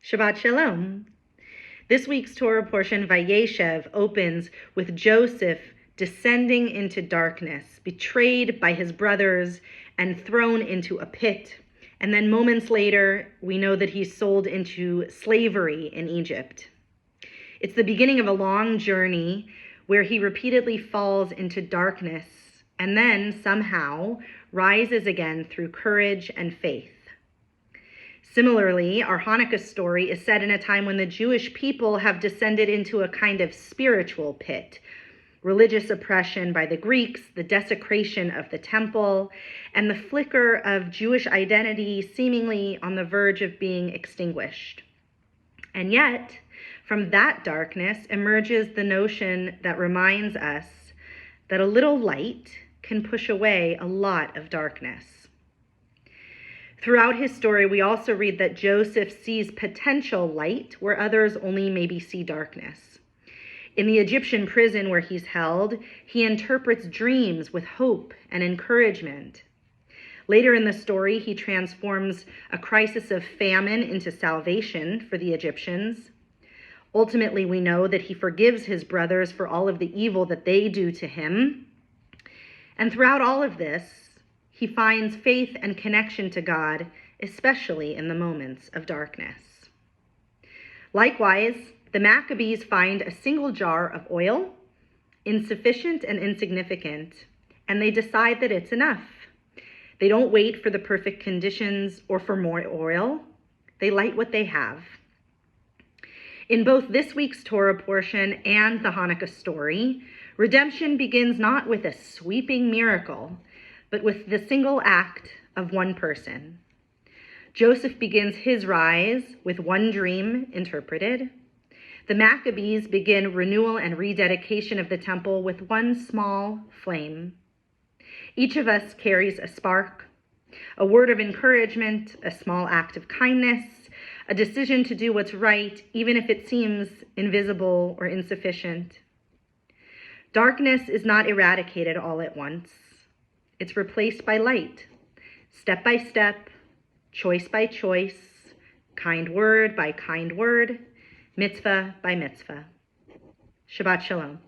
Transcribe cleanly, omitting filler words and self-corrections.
Shabbat Shalom. This week's Torah portion, Vayeshev, opens with Joseph descending into darkness, betrayed by his brothers and thrown into a pit. And then moments later, we know that he's sold into slavery in Egypt. It's the beginning of a long journey where he repeatedly falls into darkness and then somehow rises again through courage and faith. Similarly, our Hanukkah story is set in a time when the Jewish people have descended into a kind of spiritual pit. Religious oppression by the Greeks, the desecration of the temple, and the flicker of Jewish identity seemingly on the verge of being extinguished. And yet, from that darkness emerges the notion that reminds us that a little light can push away a lot of darkness. Throughout his story, we also read that Joseph sees potential light where others only maybe see darkness. In the Egyptian prison where he's held, he interprets dreams with hope and encouragement. Later in the story, he transforms a crisis of famine into salvation for the Egyptians. Ultimately, we know that he forgives his brothers for all of the evil that they do to him. And throughout all of this, he finds faith and connection to God, especially in the moments of darkness. Likewise, the Maccabees find a single jar of oil, insufficient and insignificant, and they decide that it's enough. They don't wait for the perfect conditions or for more oil. They light what they have. In both this week's Torah portion and the Hanukkah story, redemption begins not with a sweeping miracle, but with the single act of one person. Joseph begins his rise with one dream interpreted. The Maccabees begin renewal and rededication of the temple with one small flame. Each of us carries a spark, a word of encouragement, a small act of kindness, a decision to do what's right, even if it seems invisible or insufficient. Darkness is not eradicated all at once. It's replaced by light, step by step, choice by choice, kind word by kind word, mitzvah by mitzvah. Shabbat Shalom.